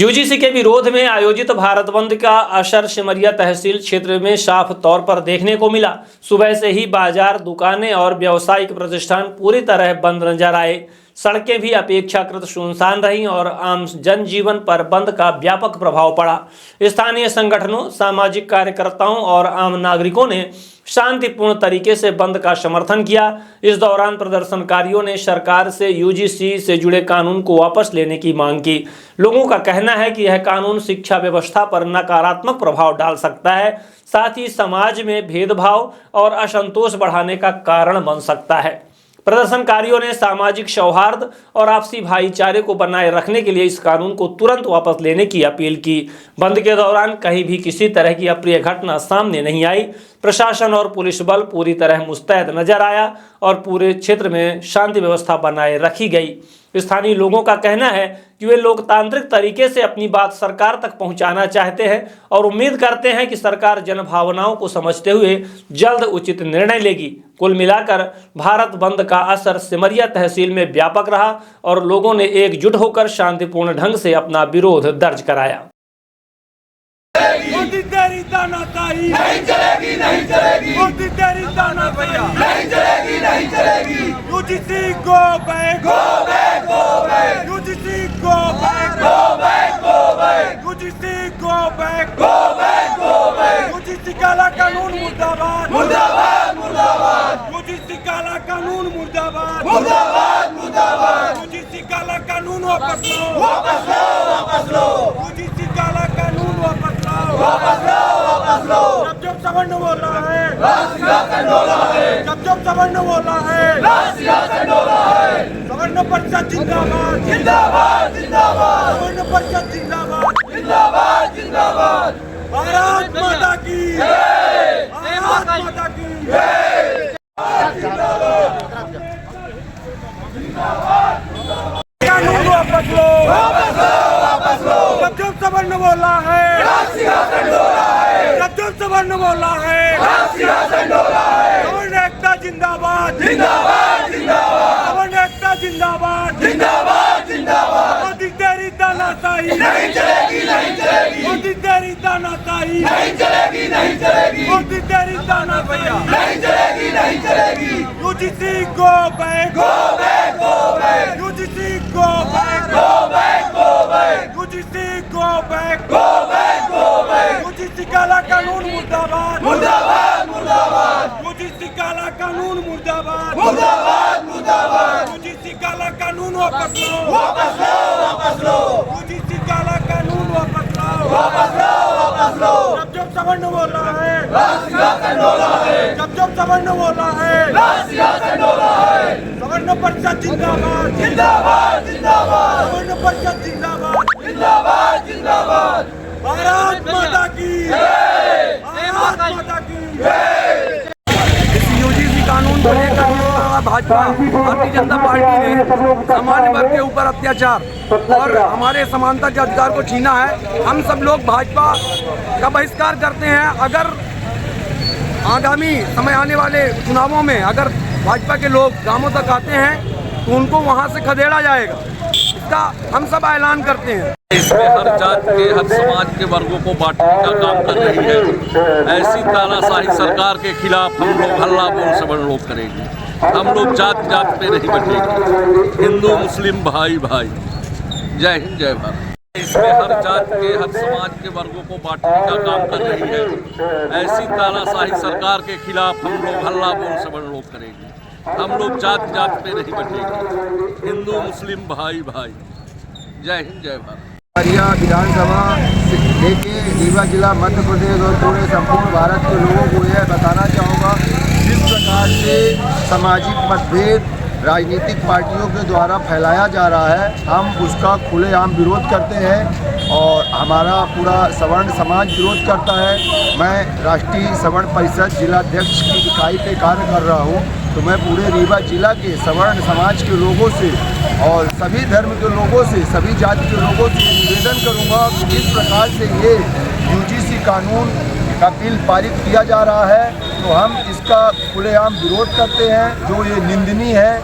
UGC के विरोध में आयोजित भारत बंद का असर सिमरिया तहसील क्षेत्र में साफ तौर पर देखने को मिला। सुबह से ही बाजार, दुकानें और व्यावसायिक प्रतिष्ठान पूरी तरह बंद नजर आए। सड़कें भी अपेक्षाकृत सुनसान रहीं और आम जनजीवन पर बंद का व्यापक प्रभाव पड़ा। स्थानीय संगठनों, सामाजिक कार्यकर्ताओं और आम नागरिकों ने शांतिपूर्ण तरीके से बंद का समर्थन किया। इस दौरान प्रदर्शनकारियों ने सरकार से यूजीसी से जुड़े कानून को वापस लेने की मांग की। लोगों का कहना है कि यह कानून शिक्षा व्यवस्था पर नकारात्मक प्रभाव डाल सकता है, साथ ही समाज में भेदभाव और असंतोष बढ़ाने का कारण बन सकता है। प्रदर्शनकारियों ने सामाजिक सौहार्द और आपसी भाईचारे को बनाए रखने के लिए इस कानून को तुरंत वापस लेने की अपील की। बंद के दौरान कहीं भी किसी तरह की अप्रिय घटना सामने नहीं आई। प्रशासन और पुलिस बल पूरी तरह मुस्तैद नजर आया और पूरे क्षेत्र में शांति व्यवस्था बनाए रखी गई। स्थानीय लोगों का कहना है कि वे लोकतांत्रिक तरीके से अपनी बात सरकार तक पहुंचाना चाहते हैं और उम्मीद करते हैं कि सरकार जनभावनाओं को समझते हुए जल्द उचित निर्णय लेगी। कुल मिलाकर भारत बंद का असर सिमरिया तहसील में व्यापक रहा और लोगों ने एकजुट होकर शांतिपूर्ण ढंग से अपना विरोध दर्ज कराया। मोदी तेरी तानाशाही नहीं चलेगी, नहीं चलेगी। मोदी तेरी तानाशाही नहीं चलेगी, नहीं चलेगी। UGC go back, go back, go back. UGC go back, go back, go back. UGC go back, go back, go back. UGC काला कानून मुर्दाबाद, मुर्दाबाद, मुर्दाबाद। यूजीसी काला कानून मुर्दाबाद, मुर्दाबाद, मुर्दाबाद। यूजीसी काला कानून वापस लो, वापस लो, वापस लो। यूजीसी काला कानून वापस वापस लो, वापस लो। जब सवर्ण बोल रहा है, सिंहासन डोला है। जब सवर्ण बोल रहा है, सिंहासन डोला है। सवर्ण परिषद जिंदाबाद, जिंदाबाद, जिंदाबाद। सवर्ण परिषद जिंदाबाद, जिंदाबाद, जिंदाबाद। भारत माता की जय, भारत माता की जय। कानून वापस लो, वापस लो, वापस लो। जब सवर्ण बोला है, सिंहासन डोला है। जब सवर्ण बोला है, सिंहासन डोला है। सवर्ण एकता जिंदाबाद, जिंदाबाद, जिंदाबाद। सवर्ण एकता जिंदाबाद, जिंदाबाद, जिंदाबाद। मोदी तेरी तानाशाही नहीं चलेगी, नहीं चलेगी। मोदी तेरी तानाशाही नहीं चलेगी, नहीं चलेगी। मोदी तेरी तानाशाही नहीं चलेगी, नहीं चलेगी। UGC go back, go back, go back. UGC go back, go back, go back. UGC go back, go back, go back. UGC काला कानून मुर्दाबाद, मुर्दाबाद, मुर्दाबाद। यूजीसी काला कानून मुर्दाबाद, मुर्दाबाद, मुर्दाबाद। यूजीसी काला कानून वापस लो, वापस लो, वापस लो। यूजीसी काला कानून वापस लो, वापस लो, वापस लो। जब सवर्ण बोल रहा है, सिंहासन डोला है। जब सवर्ण बोल रहा है, सिंहासन डोला है। सवर्ण परिषद जिंदाबाद, जिंदाबाद, जिंदाबाद। सवर्ण परिषद जिंदाबाद, जिंदाबाद, जिंदाबाद। भारत माता की जय, भारत माता की जय। इस यूजीसी कानून को लेकर भाजपा भारतीय जनता पार्टी ने सामान्य वर्ग के ऊपर अत्याचार और हमारे समानता के अधिकार को छीना है। हम सब लोग भाजपा का बहिष्कार करते हैं। अगर आगामी समय आने वाले चुनावों में अगर भाजपा के लोग गांवों तक आते हैं तो उनको वहां से खदेड़ा जाएगा, इसका हम सब ऐलान करते हैं। इसमें हर जात के, हर समाज के वर्गों को बांटने का काम कर रही है। ऐसी तानाशाही सरकार के खिलाफ हम लोग हल्ला बोल सवर्ण लोग करेंगे। हम लोग जात जात पे नहीं बटेंगे। हिंदू मुस्लिम भाई भाई। जय हिंद, जय भारत। इसमें हर जात के, हर समाज के वर्गों को बांटने का काम कर रही है। ऐसी तानाशाही सरकार के खिलाफ हम लोग हल्ला बोल सवर्ण लोग करेंगे। हम लोग जात जात पे नहीं बटेंगे। हिंदू मुस्लिम भाई भाई। जय हिंद, जय भारत। सिमरिया विधानसभा से लेके रीवा जिला मध्य प्रदेश और पूरे संपूर्ण भारत के लोगों को यह बताना चाहूँगा, जिस प्रकार से सामाजिक मतभेद राजनीतिक पार्टियों के द्वारा फैलाया जा रहा है, हम उसका खुलेआम विरोध करते हैं और हमारा पूरा सवर्ण समाज विरोध करता है। मैं राष्ट्रीय सवर्ण परिषद जिलाध्यक्ष की इकाई पे कार्य कर रहा हूँ, तो मैं पूरे रीवा जिला के सवर्ण समाज के लोगों से और सभी धर्म के लोगों से, सभी जाति के लोगों से निवेदन करूँगा कि जिस प्रकार से ये यूजीसी कानून का बिल पारित किया जा रहा है, तो हम इसका खुलेआम विरोध करते हैं। जो ये निंदनीय है,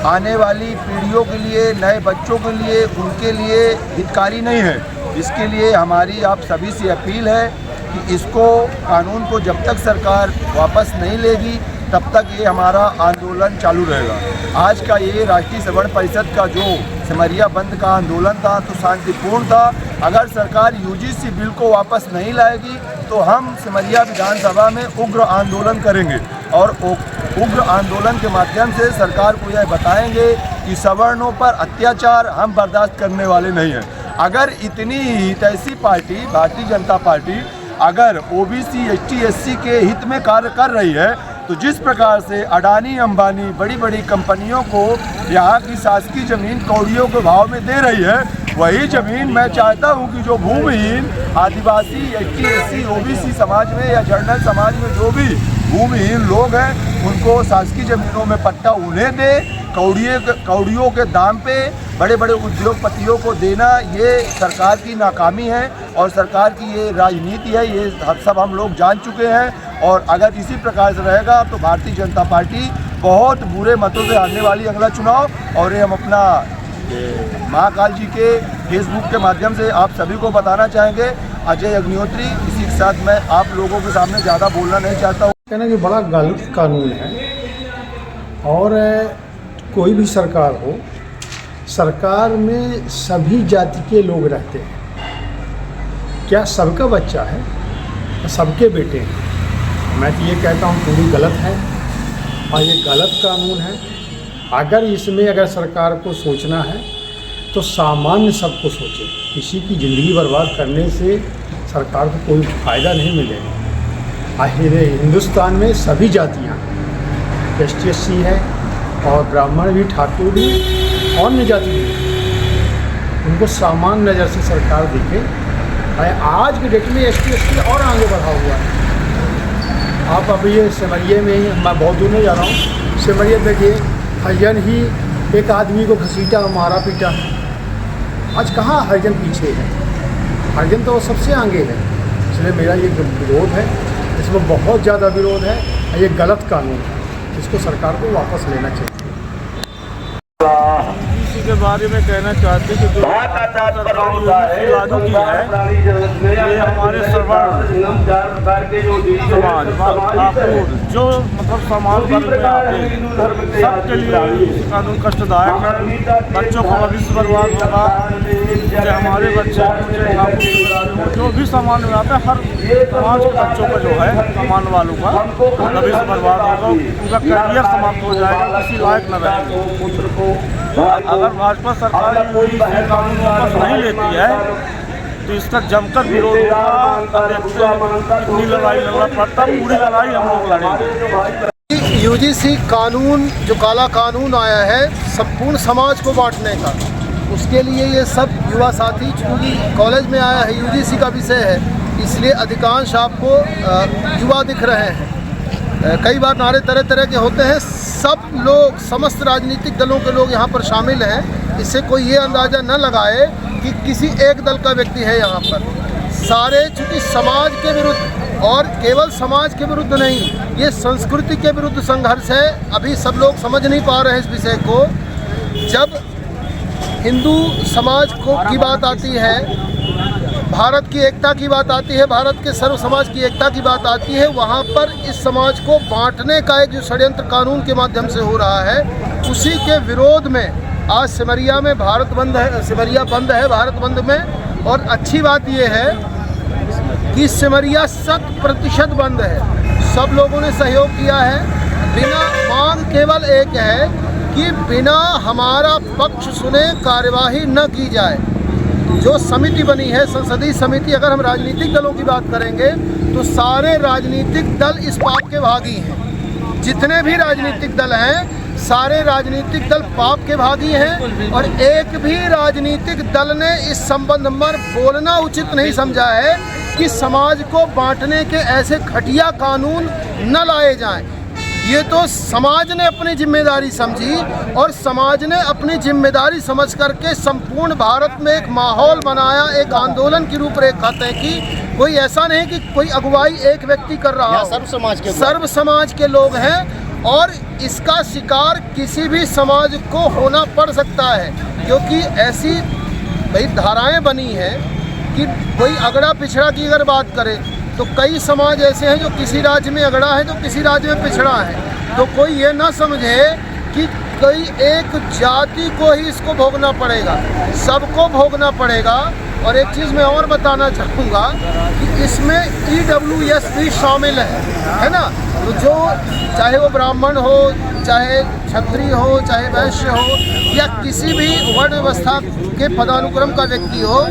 आने वाली पीढ़ियों के लिए, नए बच्चों के लिए, उनके लिए हितकारी नहीं है। इसके लिए हमारी आप सभी से अपील है कि इसको कानून को जब तक सरकार वापस नहीं लेगी तब तक ये हमारा आंदोलन चालू रहेगा। आज का ये राष्ट्रीय सवर्ण परिषद का जो सिमरिया बंद का आंदोलन था तो शांतिपूर्ण था। अगर सरकार यूजीसी बिल को वापस नहीं लाएगी तो हम सिमरिया विधानसभा में उग्र आंदोलन करेंगे और उग्र आंदोलन के माध्यम से सरकार को यह बताएंगे कि सवर्णों पर अत्याचार हम बर्दाश्त करने वाले नहीं हैं। अगर इतनी हितैषी पार्टी भारतीय जनता पार्टी अगर ओबीसी एसटी एससी के हित में कार्य कर रही है तो जिस प्रकार से अडानी अंबानी बड़ी बड़ी कंपनियों को यहाँ की शासकीय ज़मीन कौड़ियों के भाव में दे रही है, वही ज़मीन मैं चाहता हूँ कि जो भूमिहीन आदिवासी एसटी एससी ओबीसी समाज में या जनरल समाज में जो भी भूमिहीन लोग हैं उनको शासकीय ज़मीनों में पट्टा उन्हें दे। कौड़ियों के दाम पे बड़े बड़े उद्योगपतियों को देना ये सरकार की नाकामी है और सरकार की ये राजनीति है, ये सब हम लोग जान चुके हैं। और अगर इसी प्रकार से रहेगा तो भारतीय जनता पार्टी बहुत बुरे मतों से हारने वाली अगला चुनाव। और ये हम अपना महाकाल जी के फेसबुक के माध्यम से आप सभी को बताना चाहेंगे। अजय अग्निहोत्री, इसी के साथ मैं आप लोगों के सामने ज़्यादा बोलना नहीं चाहता हूँ। कहना कि बड़ा गलत कानून है और कोई भी सरकार हो, सरकार में सभी जाति के लोग रहते हैं। क्या सबका बच्चा है, सबके बेटे हैं? मैं तो ये कहता हूँ पूरी गलत है और ये गलत कानून है। अगर सरकार को सोचना है तो सामान्य सबको सोचे। किसी की ज़िंदगी बर्बाद करने से सरकार को कोई फ़ायदा नहीं मिलेगा। आखिर हिंदुस्तान में सभी जातियाँ एसटी एससी है और ब्राह्मण भी, ठाकुर भी, अन्य जाति भी, उनको सामान्य नज़र से सरकार देखे। आज की डेट में एसटी एससी और आगे बढ़ा हुआ है। आप अभी ये सिमरिया में ही, मैं बहुत दूर नहीं जा रहा हूँ, सिमरिया देखिए हरिजन ही एक आदमी को घसीटा मारा पीटा। आज कहाँ हरिजन पीछे है? हरिजन तो सबसे आगे है। इसलिए मेरा ये विरोध है, इसमें बहुत ज़्यादा विरोध है। ये गलत कानून है, इसको सरकार को वापस लेना चाहिए। इसी के बारे में कहना चाहते हैं कि जो लागू की है ये हमारे समाज जो मतलब समाज वर्ग में आते सबके लिए कानून कष्टदायक है। बच्चों का भविष्य बर्बाद होगा। जैसे हमारे बच्चे जो भी समाज में आता है, हर समाज के बच्चों का जो है समाज वालों का भविष्य बर्बाद होगा, उनका करियर समाप्त हो जाएगा, किसी लायक न रहेगा। अगर भाजपा सरकार कानून वापस नहीं लेती है तो इसका जमकर विरोध होगा। इतनी लड़ाई लड़ना पड़ता, पूरी लड़ाई हम लोग लड़ेंगे। यूजीसी कानून जो काला कानून आया है संपूर्ण समाज को बांटने का, उसके लिए ये सब युवा साथी, चूँकि कॉलेज में आया है, यूजीसी का विषय है, इसलिए अधिकांश आपको युवा दिख रहे हैं। कई बार नारे तरह तरह के होते हैं। सब लोग, समस्त राजनीतिक दलों के लोग यहाँ पर शामिल हैं। इससे कोई ये अंदाज़ा न लगाए कि किसी एक दल का व्यक्ति है यहाँ पर। सारे चूँकि समाज के विरुद्ध, और केवल समाज के विरुद्ध नहीं, ये संस्कृति के विरुद्ध संघर्ष है। अभी सब लोग समझ नहीं पा रहे हैं इस विषय को। जब हिंदू समाज की बात आती है, भारत की एकता की बात आती है, भारत के सर्व समाज की एकता की बात आती है, वहाँ पर इस समाज को बांटने का एक जो षड्यंत्र कानून के माध्यम से हो रहा है, उसी के विरोध में आज सिमरिया में भारत बंद है, सिमरिया बंद है भारत बंद में। और अच्छी बात ये है कि सिमरिया 100% बंद है। सब लोगों ने सहयोग किया है। बिना मांग केवल एक है कि बिना हमारा पक्ष सुने कार्यवाही न की जाए। जो समिति बनी है, संसदीय समिति, अगर हम राजनीतिक दलों की बात करेंगे तो सारे राजनीतिक दल इस पाप के भागी हैं। जितने भी राजनीतिक दल हैं, सारे राजनीतिक दल पाप के भागी हैं। और एक भी राजनीतिक दल ने इस संबंध में बोलना उचित नहीं समझा है कि समाज को बांटने के ऐसे घटिया कानून न लाए जाएं। ये तो समाज ने अपनी जिम्मेदारी समझी और समाज ने अपनी जिम्मेदारी समझ करके संपूर्ण भारत में एक माहौल बनाया, एक आंदोलन की रूपरेखा तय की। कोई ऐसा नहीं कि कोई अगुवाई एक व्यक्ति कर रहा है, सर्व समाज के लोग हैं और इसका शिकार किसी भी समाज को होना पड़ सकता है। क्योंकि ऐसी भाई धाराएं बनी हैं कि कोई अगड़ा पिछड़ा की अगर बात करें तो कई समाज ऐसे हैं जो किसी राज्य में अगड़ा है तो किसी राज्य में पिछड़ा है। तो कोई ये ना समझे कि कोई एक जाति को ही इसको भोगना पड़ेगा, सबको भोगना पड़ेगा। और एक चीज़ मैं और बताना चाहूँगा कि इसमें EWS भी शामिल है ना। तो जो चाहे वो ब्राह्मण हो, चाहे क्षत्रिय हो, चाहे वैश्य हो या किसी भी वर्ण व्यवस्था के पदानुक्रम का व्यक्ति हो,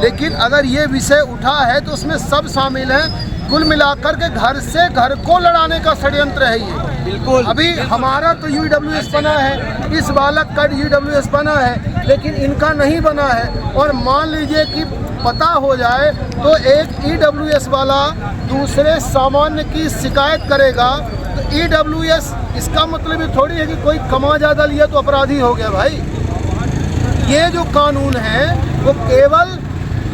लेकिन अगर ये विषय उठा है तो उसमें सब शामिल हैं। कुल मिलाकर के घर से घर को लड़ाने का षड्यंत्र है ये। बिल्कुल। अभी हमारा तो EWS बना है, इस बालक का EWS बना है, लेकिन इनका नहीं बना है। और मान लीजिए कि पता हो जाए तो एक EWS वाला दूसरे सामान्य की शिकायत करेगा तो EWS, इसका मतलब ये थोड़ी है कि कोई कमा ज़्यादा लिया तो अपराधी हो गया भाई। ये जो कानून है वो केवल,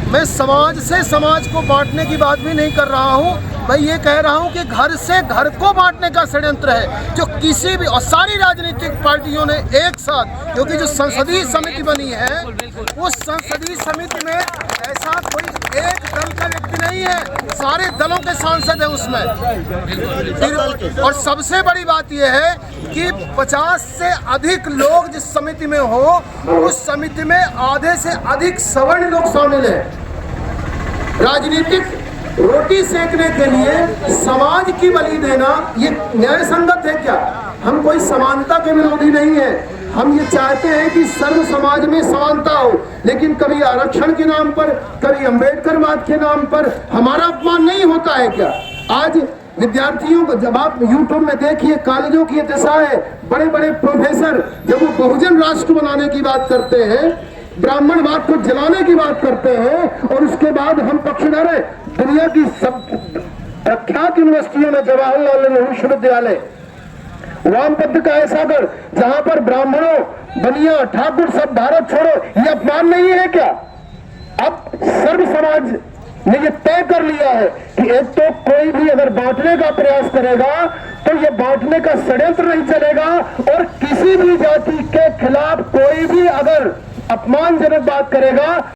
मैं समाज से समाज को बांटने की बात भी नहीं कर रहा हूँ, मैं ये कह रहा हूँ कि घर से घर को बांटने का षड्यंत्र है जो किसी भी, और सारी राजनीतिक पार्टियों ने एक साथ, क्योंकि जो संसदीय समिति बनी है उस संसदीय समिति में ऐसा कोई एक दल का व्यक्ति नहीं है, सारे दलों के सांसद हैं उसमें। और सबसे बड़ी बात यह है कि 50 से अधिक लोग जिस समिति में हो, उस समिति में आधे से अधिक सवर्ण लोग शामिल हैं। राजनीतिक रोटी सेकने के लिए समाज की बलि देना ये न्याय संगत है क्या? हम कोई समानता के विरोधी नहीं है, हम ये चाहते हैं कि सर्व समाज में समानता हो, लेकिन कभी आरक्षण के नाम पर, कभी अम्बेडकरवाद के नाम पर हमारा अपमान नहीं होता है क्या? आज विद्यार्थियों को जब आप यूट्यूब में देखिए, कॉलेजों की दशा है, बड़े बड़े प्रोफेसर जब वो बहुजन राष्ट्र बनाने की बात करते हैं, ब्राह्मणवाद को जलाने की बात करते हैं, और उसके बाद हम पक्षधर हैं। दुनिया की सब प्रख्यात यूनिवर्सिटियों में जवाहरलाल नेहरू विश्वविद्यालय, वामपंथ का ऐसा गढ़ जहां पर ब्राह्मणों, बनिया, ठाकुर सब भारत छोड़ो, ये अपमान नहीं है क्या? अब सर्व समाज ने ये तय कर लिया है कि एक तो कोई भी अगर बांटने का प्रयास करेगा तो ये बांटने का षड्यंत्र नहीं चलेगा, और किसी भी जाति के खिलाफ कोई भी अगर अपमानजनक बात करेगा